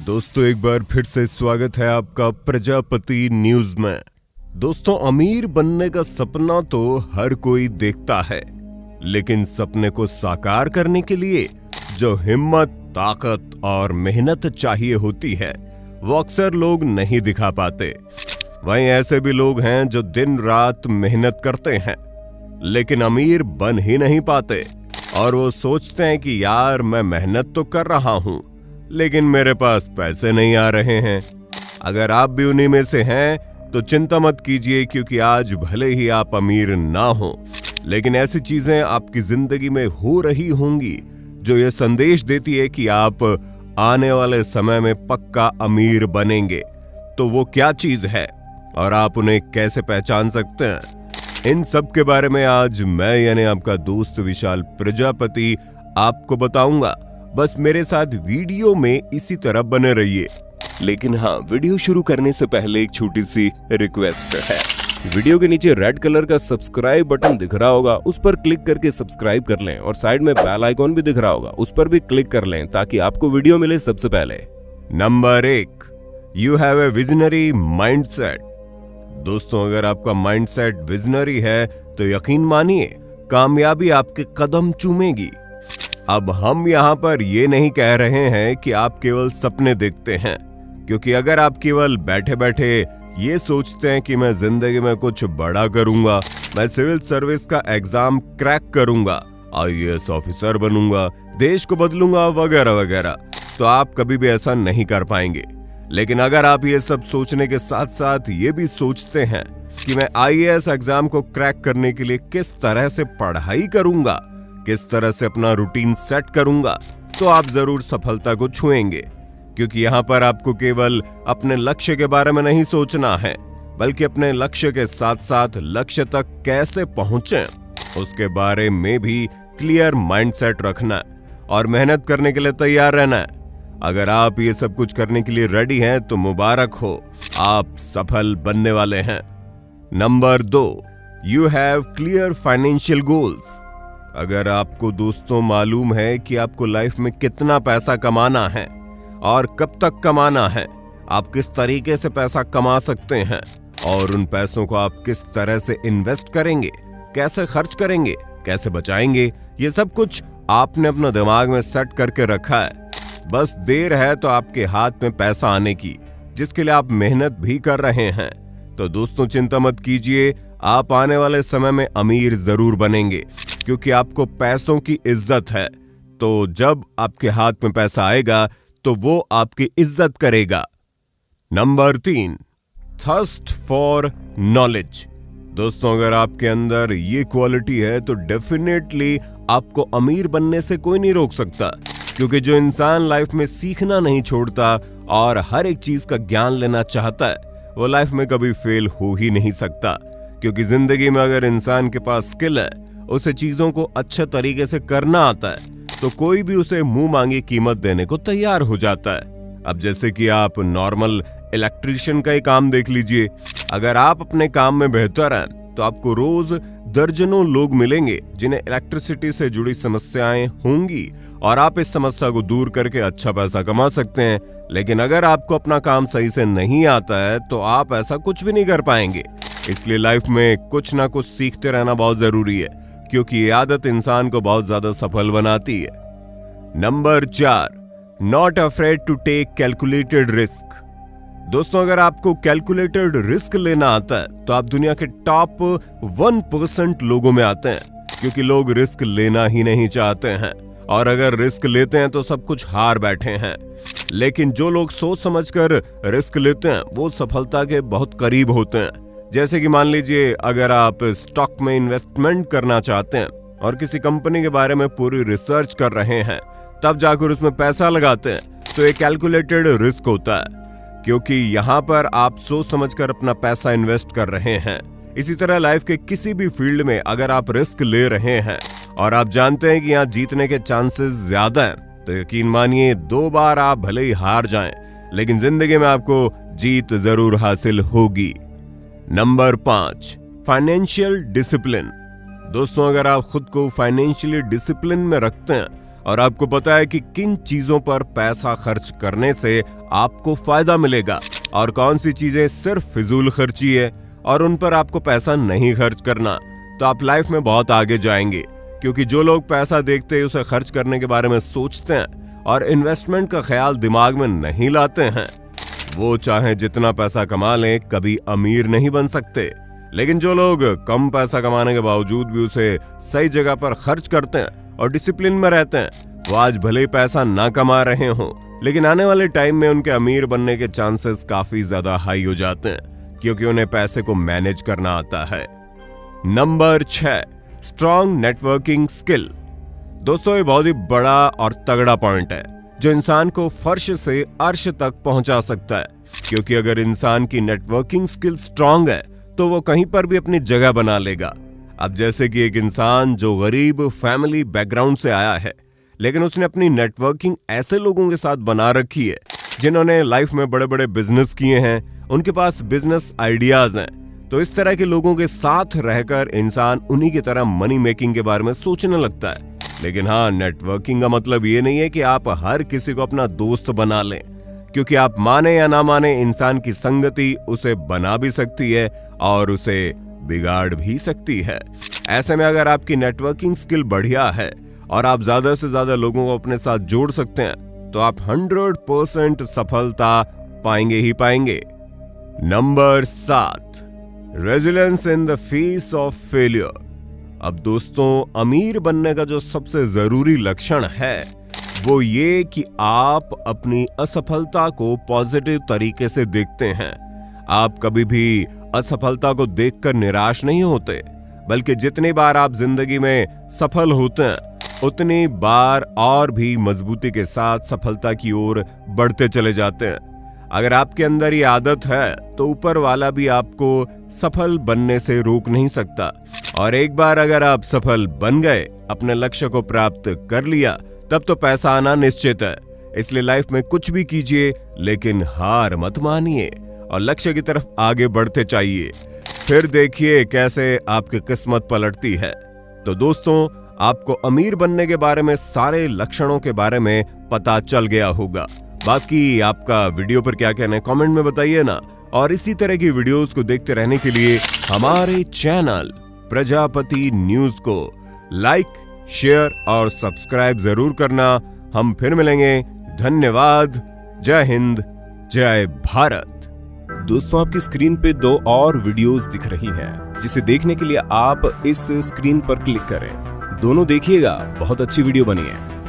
दोस्तों एक बार फिर से स्वागत है आपका प्रजापति न्यूज में। दोस्तों अमीर बनने का सपना तो हर कोई देखता है, लेकिन सपने को साकार करने के लिए जो हिम्मत, ताकत और मेहनत चाहिए होती है वो अक्सर लोग नहीं दिखा पाते। वहीं ऐसे भी लोग हैं जो दिन रात मेहनत करते हैं लेकिन अमीर बन ही नहीं पाते और वो सोचते हैं कि यार मैं मेहनत तो कर रहा हूं लेकिन मेरे पास पैसे नहीं आ रहे हैं। अगर आप भी उन्हीं में से हैं तो चिंता मत कीजिए, क्योंकि आज भले ही आप अमीर ना हो लेकिन ऐसी चीजें आपकी जिंदगी में हो रही होंगी जो ये संदेश देती है कि आप आने वाले समय में पक्का अमीर बनेंगे। तो वो क्या चीज है और आप उन्हें कैसे पहचान सकते हैं, इन सब के बारे में आज मैं यानी आपका दोस्त विशाल प्रजापति आपको बताऊंगा। बस मेरे साथ वीडियो में इसी तरह बने रहिए। लेकिन हाँ, वीडियो शुरू करने से पहले एक छोटी सी रिक्वेस्ट है। वीडियो के नीचे रेड कलर का सब्सक्राइब बटन दिख रहा होगा, उस पर क्लिक करके सब्सक्राइब कर लें और साइड में बेल आइकॉन भी दिख रहा होगा, उस पर भी क्लिक कर लें ताकि आपको वीडियो मिले सबसे पहले। Number 1, you have a visionary mindset. दोस्तों अगर आपका माइंडसेट विजनरी है तो यकीन मानिए कामयाबी आपके कदम चूमेगी। अब हम यहाँ पर ये नहीं कह रहे हैं कि आप केवल सपने देखते हैं, क्योंकि अगर आप केवल बैठे बैठे ये सोचते हैं कि मैं जिंदगी में कुछ बड़ा करूंगा, मैं सिविल सर्विस का एग्जाम क्रैक करूंगा, IAS ऑफिसर बनूंगा, देश को बदलूंगा वगैरह वगैरह, तो आप कभी भी ऐसा नहीं कर पाएंगे। लेकिन अगर आप ये सब सोचने के साथ साथ ये भी सोचते हैं कि मैं IAS एग्जाम को क्रैक करने के लिए किस तरह से पढ़ाई करूंगा, किस तरह से अपना रूटीन सेट करूंगा, तो आप जरूर सफलता को छुएंगे। क्योंकि यहाँ पर आपको केवल अपने लक्ष्य के बारे में नहीं सोचना है, बल्कि अपने लक्ष्य के साथ साथ लक्ष्य तक कैसे पहुंचे उसके बारे में भी क्लियर माइंडसेट रखना है और मेहनत करने के लिए तैयार रहना है। अगर आप ये सब कुछ करने के लिए रेडी हैं तो मुबारक हो, आप सफल बनने वाले हैं। Number 2, you have clear financial goals. अगर आपको दोस्तों मालूम है कि आपको लाइफ में कितना पैसा कमाना है और कब तक कमाना है, आप किस तरीके से पैसा कमा सकते हैं और उन पैसों को आप किस तरह से इन्वेस्ट करेंगे, कैसे खर्च करेंगे, कैसे बचाएंगे, ये सब कुछ आपने अपना दिमाग में सेट करके रखा है। बस देर है तो आपके हाथ में पैसा आने की, जिसके लिए आप मेहनत भी कर रहे हैं। तो दोस्तों चिंता मत कीजिए, आप आने वाले समय में अमीर जरूर बनेंगे, क्योंकि आपको पैसों की इज्जत है। तो जब आपके हाथ में पैसा आएगा तो वो आपकी इज्जत करेगा। Number 3, thirst for knowledge. दोस्तों अगर आपके अंदर ये क्वालिटी है तो डेफिनेटली आपको अमीर बनने से कोई नहीं रोक सकता, क्योंकि जो इंसान लाइफ में सीखना नहीं छोड़ता और हर एक चीज का ज्ञान लेना चाहता है वो लाइफ में कभी फेल हो ही नहीं सकता। क्योंकि जिंदगी में अगर इंसान के पास स्किल है, उसे चीजों को अच्छे तरीके से करना आता है, तो कोई भी उसे मुंह मांगी कीमत देने को तैयार हो जाता है। अब जैसे कि आप नॉर्मल इलेक्ट्रिशियन का ही काम देख लीजिए। अगर आप अपने काम में बेहतर हैं तो आपको रोज दर्जनों लोग मिलेंगे जिन्हें इलेक्ट्रिसिटी से जुड़ी समस्याएं होंगी और आप इस समस्या को दूर करके अच्छा पैसा कमा सकते हैं। लेकिन अगर आपको अपना काम सही से नहीं आता है तो आप ऐसा कुछ भी नहीं कर पाएंगे। इसलिए लाइफ में कुछ ना कुछ सीखते रहना बहुत जरूरी है, क्योंकि ये आदत इंसान को बहुत ज्यादा सफल बनाती है। Number 4, not afraid to take calculated risk. दोस्तों अगर आपको कैलकुलेटेड रिस्क लेना आता है तो आप दुनिया के टॉप 1% लोगों में आते हैं, क्योंकि लोग रिस्क लेना ही नहीं चाहते हैं और अगर रिस्क लेते हैं तो सब कुछ हार बैठे हैं। लेकिन जो लोग सोच समझकर रिस्क लेते हैं वो सफलता के बहुत करीब होते हैं। जैसे कि मान लीजिए अगर आप स्टॉक में इन्वेस्टमेंट करना चाहते हैं और किसी कंपनी के बारे में पूरी रिसर्च कर रहे हैं, तब जाकर उसमें पैसा लगाते हैं, तो एक कैलकुलेटेड रिस्क होता है, क्योंकि यहाँ पर आप सोच समझकर अपना पैसा इन्वेस्ट कर रहे हैं। इसी तरह लाइफ के किसी भी फील्ड में अगर आप रिस्क ले रहे हैं और आप जानते हैं कि यहाँ जीतने के चांसेस ज्यादा हैं, तो यकीन मानिए 2 बार आप भले ही हार जाएं, लेकिन जिंदगी में आपको जीत जरूर हासिल होगी। Number 5, financial discipline. दोस्तों अगर आप खुद को फाइनेंशियली डिसिप्लिन में रखते हैं और आपको पता है कि किन चीजों पर पैसा खर्च करने से आपको फायदा मिलेगा और कौन सी चीजें सिर्फ फिजूल खर्ची है और उन पर आपको पैसा नहीं खर्च करना, तो आप लाइफ में बहुत आगे जाएंगे। क्योंकि जो लोग पैसा देखते ही उसे खर्च करने के बारे में सोचते हैं और इन्वेस्टमेंट का ख्याल दिमाग में नहीं लाते हैं, वो चाहे जितना पैसा कमा लें कभी अमीर नहीं बन सकते। लेकिन जो लोग कम पैसा कमाने के बावजूद भी उसे सही जगह पर खर्च करते हैं और डिसिप्लिन में रहते हैं, वो आज भले ही पैसा ना कमा रहे हों, लेकिन आने वाले टाइम में उनके अमीर बनने के चांसेस काफी ज्यादा हाई हो जाते हैं, क्योंकि उन्हें पैसे को मैनेज करना आता है। Number 6, strong networking skill. दोस्तों, ये बहुत ही बड़ा और तगड़ा पॉइंट है जो इंसान को फर्श से अर्श तक पहुंचा सकता है। क्योंकि अगर इंसान की नेटवर्किंग स्किल स्ट्रॉन्ग है तो वो कहीं पर भी अपनी जगह बना लेगा। अब जैसे कि एक इंसान जो गरीब फैमिली बैकग्राउंड से आया है, लेकिन उसने अपनी नेटवर्किंग ऐसे लोगों के साथ बना रखी है जिन्होंने लाइफ में बड़े बड़े बिजनेस किए हैं, उनके पास बिजनेस आइडियाज हैं, तो इस तरह के लोगों के साथ रहकर इंसान उन्हीं की तरह मनी मेकिंग के बारे में सोचने लगता है। लेकिन हाँ, नेटवर्किंग का मतलब ये नहीं है कि आप हर किसी को अपना दोस्त बना लें, क्योंकि आप माने या ना माने, इंसान की संगति उसे बना भी सकती है और उसे बिगाड़ भी सकती है। ऐसे में अगर आपकी नेटवर्किंग स्किल बढ़िया है और आप ज्यादा से ज्यादा लोगों को अपने साथ जोड़ सकते हैं, तो आप 100% सफलता पाएंगे ही पाएंगे। Number 7, resilience in the face of failure. अब दोस्तों, अमीर बनने का जो सबसे जरूरी लक्षण है वो ये कि आप अपनी असफलता को पॉजिटिव तरीके से देखते हैं। आप कभी भी असफलता को देखकर निराश नहीं होते, बल्कि जितनी बार आप जिंदगी में सफल होते हैं उतनी बार और भी मजबूती के साथ सफलता की ओर बढ़ते चले जाते हैं। अगर आपके अंदर ये आदत है तो ऊपर वाला भी आपको सफल बनने से रोक नहीं सकता। और एक बार अगर आप सफल बन गए, अपने लक्ष्य को प्राप्त कर लिया, तब तो पैसा आना निश्चित है। इसलिए लाइफ में कुछ भी कीजिए, लेकिन हार मत मानिए और लक्ष्य की तरफ आगे बढ़ते चाहिए। फिर देखिए कैसे आपकी किस्मत पलटती है। तो दोस्तों, आपको अमीर बनने के बारे में सारे लक्षणों के बारे में पता चल गया होगा। बाकी आपका वीडियो पर क्या कहना है कमेंट में बताइए ना। और इसी तरह की वीडियोस को देखते रहने के लिए हमारे चैनल प्रजापति न्यूज को लाइक, शेयर और सब्सक्राइब जरूर करना। हम फिर मिलेंगे। धन्यवाद। जय हिंद, जय भारत। दोस्तों, आपकी स्क्रीन पे 2 और वीडियोस दिख रही हैं, जिसे देखने के लिए आप इस स्क्रीन पर क्लिक करें। दोनों देखिएगा, बहुत अच्छी वीडियो बनी है।